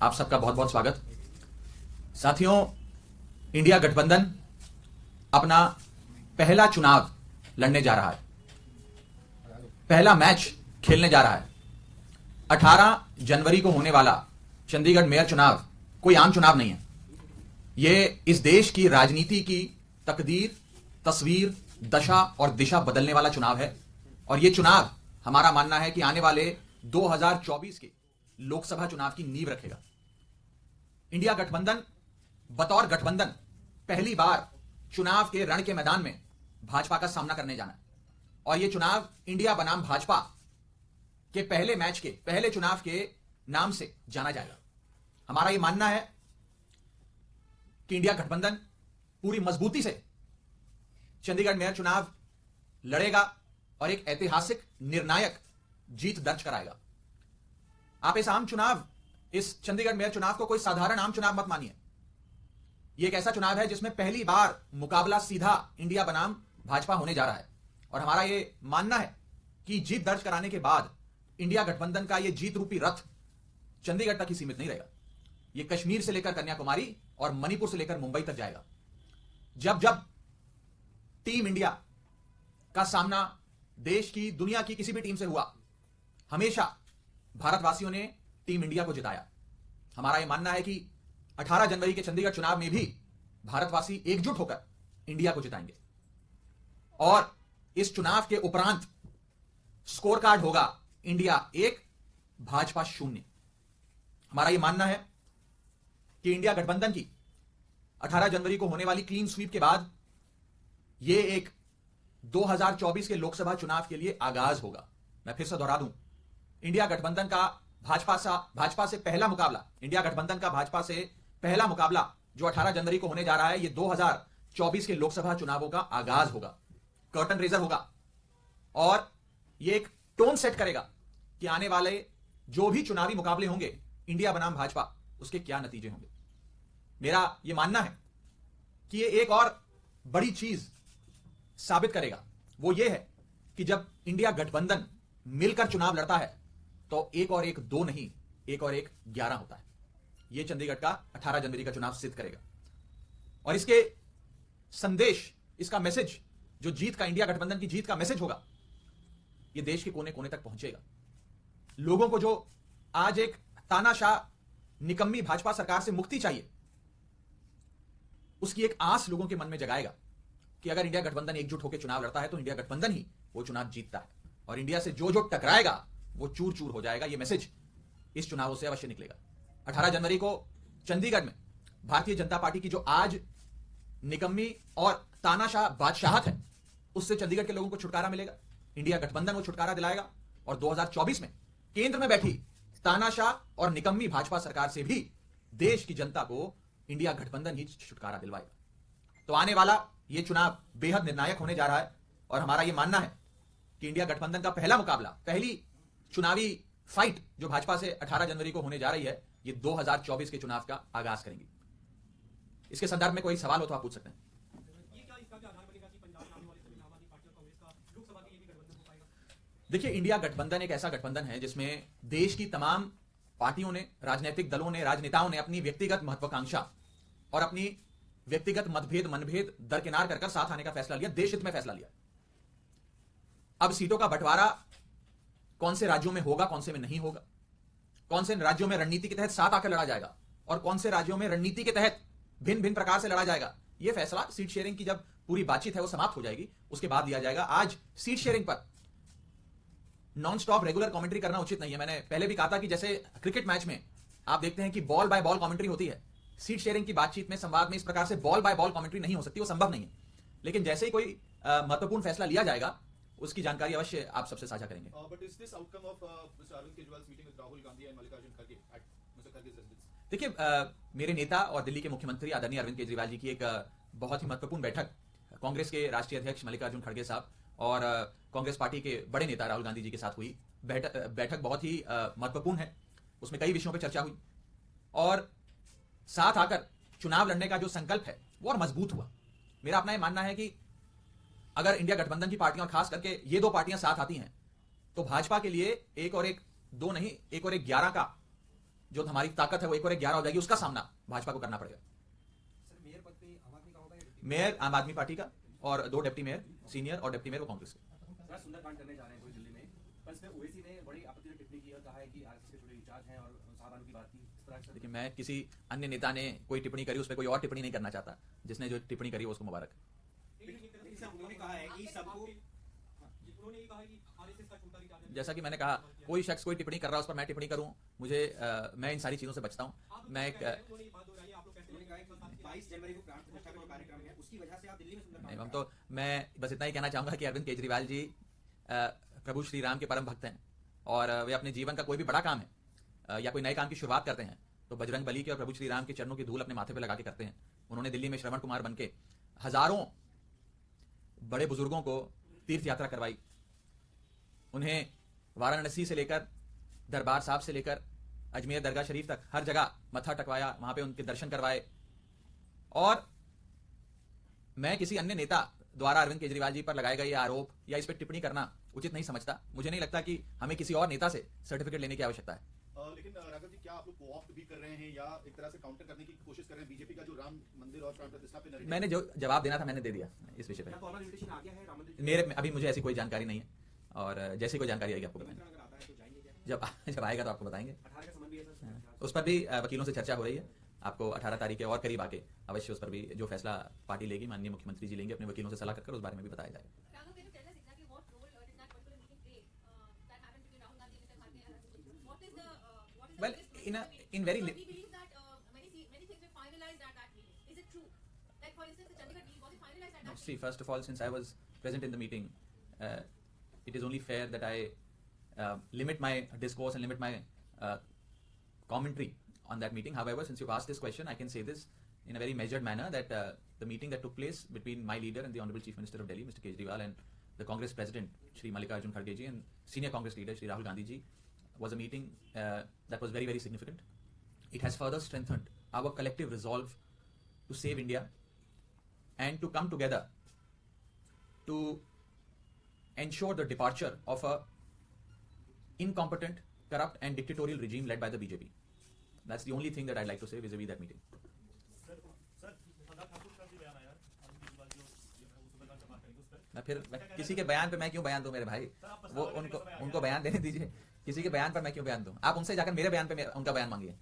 आप सबका बहुत बहुत स्वागत। साथियों, इंडिया गठबंधन अपना पहला चुनाव लड़ने जा रहा है, पहला मैच खेलने जा रहा है। 18 जनवरी को होने वाला चंडीगढ़ मेयर चुनाव कोई आम चुनाव नहीं है। यह इस देश की राजनीति की तकदीर, तस्वीर, दशा और दिशा बदलने वाला चुनाव है। और यह चुनाव हमारा मानना है कि आने वाले 2024 के लोकसभा चुनाव की नींव रखेगा। इंडिया गठबंधन बतौर गठबंधन पहली बार चुनाव के रण के मैदान में भाजपा का सामना करने जाना है। और यह चुनाव इंडिया बनाम भाजपा के पहले मैच के पहले चुनाव के नाम से जाना जाएगा। हमारा यह मानना है कि इंडिया गठबंधन पूरी मजबूती से चंडीगढ़ मेयर चुनाव लड़ेगा और एक ऐतिहासिक निर्णायक जीत दर्ज कराएगा। आप इस चंडीगढ़ मेयर चुनाव को कोई साधारण आम चुनाव मत मानिए। यह एक ऐसा चुनाव है जिसमें पहली बार मुकाबला सीधा इंडिया बनाम भाजपा होने जा रहा है। और हमारा यह मानना है कि जीत दर्ज कराने के बाद इंडिया गठबंधन का यह जीत रूपी रथ चंडीगढ़ तक ही सीमित नहीं रहेगा। यह कश्मीर से लेकर कन्याकुमारी और मणिपुर से लेकर मुंबई तक जाएगा। जब जब टीम इंडिया का सामना देश की, दुनिया की किसी भी टीम से हुआ, हमेशा भारतवासियों ने टीम इंडिया को जिताया। हमारा यह मानना है कि 18 जनवरी के चंडीगढ़ चुनाव में भी भारतवासी एकजुट होकर इंडिया को जिताएंगे। और इस चुनाव के उपरांत स्कोर कार्ड होगा इंडिया 1 भाजपा 0। हमारा यह मानना है कि इंडिया गठबंधन की 18 जनवरी को होने वाली क्लीन स्वीप के बाद यह एक 2024 के लोकसभा चुनाव के लिए आगाज होगा। मैं फिर से दोहरा दूं, इंडिया गठबंधन का भाजपा से पहला मुकाबला, इंडिया गठबंधन का भाजपा से पहला मुकाबला जो 18 जनवरी को होने जा रहा है, यह 2024 के लोकसभा चुनावों का आगाज होगा, कर्टन रेजर होगा। और यह एक टोन सेट करेगा कि आने वाले जो भी चुनावी मुकाबले होंगे इंडिया बनाम भाजपा, उसके क्या नतीजे होंगे। मेरा यह मानना है कि यह एक और बड़ी चीज साबित करेगा। वो यह है कि जब इंडिया गठबंधन मिलकर चुनाव लड़ता है तो 1 और 1 2 नहीं, 1 और 1 11 होता है। यह चंडीगढ़ का 18 जनवरी का चुनाव सिद्ध करेगा। और इसके संदेश, इसका मैसेज, जो जीत का, इंडिया गठबंधन की जीत का मैसेज होगा, यह देश के कोने कोने तक पहुंचेगा। लोगों को जो आज एक तानाशाह निकम्मी भाजपा सरकार से मुक्ति चाहिए, उसकी एक आस लोगों के मन में जगाएगा कि अगर इंडिया गठबंधन एकजुट होकर चुनाव लड़ता है तो इंडिया गठबंधन ही वो चुनाव जीतता है। और इंडिया से जो जो टकराएगा वो चूर चूर हो जाएगा। ये मैसेज इस चुनावों से अवश्य निकलेगा। 18 जनवरी को चंडीगढ़ में भारतीय जनता पार्टी की जो आज निकम्मी और तानाशाह बादशाहत है, उससे चंडीगढ़ के लोगों को छुटकारा मिलेगा। इंडिया गठबंधन वो छुटकारा दिलाएगा। और 2024 में केंद्र में बैठी तानाशाह और निकम्मी भाजपा सरकार से भी देश की जनता को इंडिया गठबंधन ही छुटकारा दिलवाएगा। तो आने वाला ये चुनाव बेहद निर्णायक होने जा रहा है। और हमारा यह मानना है कि इंडिया गठबंधन का पहला मुकाबला, पहली चुनावी फाइट जो भाजपा से 18 जनवरी को होने जा रही है, ये 2024 के चुनाव का आगाज करेंगी। इसके संदर्भ में कोई सवाल हो तो आप पूछ सकते हैं। देखिए, इंडिया गठबंधन एक ऐसा गठबंधन है जिसमें देश की तमाम पार्टियों ने, राजनीतिक दलों ने, राजनेताओं ने अपनी व्यक्तिगत महत्वाकांक्षा और अपनी व्यक्तिगत मनभेद दरकिनार कर साथ आने का फैसला लिया, देश हित में फैसला लिया। अब सीटों का बंटवारा कौन से राज्यों में होगा, कौन से में नहीं होगा, कौन से राज्यों में रणनीति के तहत साथ आकर लड़ा जाएगा और कौन से राज्यों में रणनीति के तहत भिन्न भिन्न प्रकार से लड़ा जाएगा, यह फैसला सीट शेयरिंग की जब पूरी बातचीत है वो समाप्त हो जाएगी, उसके बाद दिया जाएगा। आज सीट शेयरिंग पर नॉन स्टॉप रेगुलर कमेंट्री करना उचित नहीं है। मैंने पहले भी कहा था कि जैसे क्रिकेट मैच में आप देखते हैं कि बॉल बाय बॉल कमेंट्री होती है, सीट शेयरिंग की बातचीत में, संवाद में इस प्रकार से बॉल बाय बॉल कमेंट्री नहीं हो सकती, वो संभव नहीं है। लेकिन जैसे ही कोई महत्वपूर्ण फैसला लिया जाएगा उसकी जानकारी अवश्य आप सबसे साझा करेंगे। देखिए, मेरे नेता और दिल्ली के मुख्यमंत्री आदरणीय अरविंद केजरीवाल जी की एक बहुत ही महत्वपूर्ण बैठक कांग्रेस के राष्ट्रीय अध्यक्ष मल्लिकार्जुन खड़गे साहब और कांग्रेस पार्टी के बड़े नेता राहुल गांधी जी के साथ हुई। बैठक बहुत ही महत्वपूर्ण है। उसमें कई विषयों पर चर्चा हुई और साथ आकर चुनाव लड़ने का जो संकल्प है वो और मजबूत हुआ। मेरा अपना यह मानना है कि अगर इंडिया गठबंधन की पार्टियां, खास करके ये 2 पार्टियां साथ आती हैं, तो भाजपा के लिए 1 और 1 2 नहीं, 1 और 1 11 का जो हमारी ताकत है वो एक और 11 हो जाएगी, उसका सामना भाजपा को करना पड़ेगा। सर मेयर पद पे आम आदमी का होगा या डिप्टी? मेयर आम आदमी पार्टी का और 2 डिप्टी मेयर सीनियर और डिप्टी मेयर वो कांग्रेस के। सर सुंदरकांड करने जा रहे हैं कोई दिल्ली में, पर इसमें ओवैसी ने बड़ी आपत्तिजनक टिप्पणी की और कहा है कि आरएसएस के छोटे इंचार्ज हैं और साहबानों की बात की इस तरह से। देखिए, मैं किसी अन्य नेता ने कोई टिप्पणी करी उस पर कोई और टिप्पणी नहीं करना चाहता। जिसने जो टिप्पणी करी वो उसको मुबारक। लेकिन सर उन्होंने कहा है कि सबको उन्होंने ये कहा कि आरएसएस का छोटा इंचार्ज है। जैसा कि मैंने कहा, कोई शख्स कोई टिप्पणी कर रहा है उस पर मैं टिप्पणी करूं, मुझे मैं इन सारी चीजों से बचता हूं। मैं एक उन्होंने ये बात दोहराई, आप लोग कैसे उन्होंने कहा कि 22 जनवरी को प्राण प्रतिष्ठा का जो कार्यक्रम है उसकी वजह से आप दिल्ली में नहीं, सुंदरकांड हम तो मैं बस इतना ही कहना चाहूंगा कि अरविंद केजरीवाल जी प्रभु श्री राम के परम भक्त हैं और वे अपने जीवन का कोई भी बड़ा काम है या कोई नए काम की शुरुआत करते हैं तो बजरंग बली के और प्रभु श्री राम के चरणों की धूल अपने माथे पे लगा के करते हैं। उन्होंने दिल्ली में श्रवण कुमार बनके हजारों बड़े बुजुर्गों को तीर्थ यात्रा करवाई। उन्हें वाराणसी से लेकर दरबार साहब से लेकर अजमेर दरगाह शरीफ तक हर जगह मत्था टकवाया, वहां पे उनके दर्शन करवाए। और मैं किसी अन्य नेता द्वारा अरविंद केजरीवाल जी पर लगाए गए आरोप या इस पर टिप्पणी करना उचित नहीं समझता। मुझे नहीं लगता कि हमें किसी और नेता से सर्टिफिकेट लेने की आवश्यकता है। लेकिन राघव जी, क्या आप लोग कोऑप्ट भी कर रहे हैं या एक तरह से काउंटर करने की कोशिश कर रहे हैं बीजेपी का जो राम मंदिर और प्राण प्रतिष्ठा पे narrative? मैंने जो जवाब देना था मैंने दे दिया इस विषय क्या पे। फॉर्मल इन्विटेशन आ गया है राम मंदिर? मेरे अभी मुझे ऐसी कोई जानकारी नहीं है और जैसी कोई जानकारी आएगी आपको बताएंगे। अगर आता है तो जाएंगे क्या? जब आएगा तो आपको बताएंगे। 18 का संबंध भी है सर। उस पर भी वकीलों से चर्चा हो रही है। आपको 18 तारीख के और करीब आके अवश्य उस पर भी जो फैसला पार्टी लेगी, माननीय मुख्यमंत्री जी लेंगे, अपने वकीलों से सलाह कर उस बारे में भी बताया जाएगा। Raghav, can you tell us exactly what role did that particular meeting play that happened between Rahul Gandhi, Mr. Kharge, and Arvind Kejriwal? What is the Well, biggest in a- role of the in very meeting? li- Because we believe that many things were finalized at that meeting. Is it true? Like for instance, the Chandigarh deal, was it finalized at that See, meeting? first of all, since I was present in the meeting, it is only fair that I limit my discourse and limit my commentary on that meeting. However, since you've asked this question, I can say this in a very measured manner that the meeting that took place between my leader and the Honorable Chief Minister of Delhi, Mr. Kejriwal, and the Congress President, Shri Mallikarjun Kharge ji, and Senior Congress Leader, Shri Rahul Gandhi ji, was a meeting that was very, very significant. It has further strengthened our collective resolve to save India and to come together to ensure the departure of a incompetent, corrupt and dictatorial regime led by the BJP. That's the only thing that I'd like to say vis-a-vis that meeting. Sir Anurag Thakur का भी बयान आया अरविंद केजरीवाल जो है वो सुंदरकांड का बात करेंगे उस पर। मैं किसी के बयान पे मैं क्यों बयान दूं मेरे भाई? वो उनको बयान देने दीजिए। किसी के बयान पर मैं क्यों बयान दूं? आप उनसे जाकर मेरे बयान पे उनका बयान मांगिए।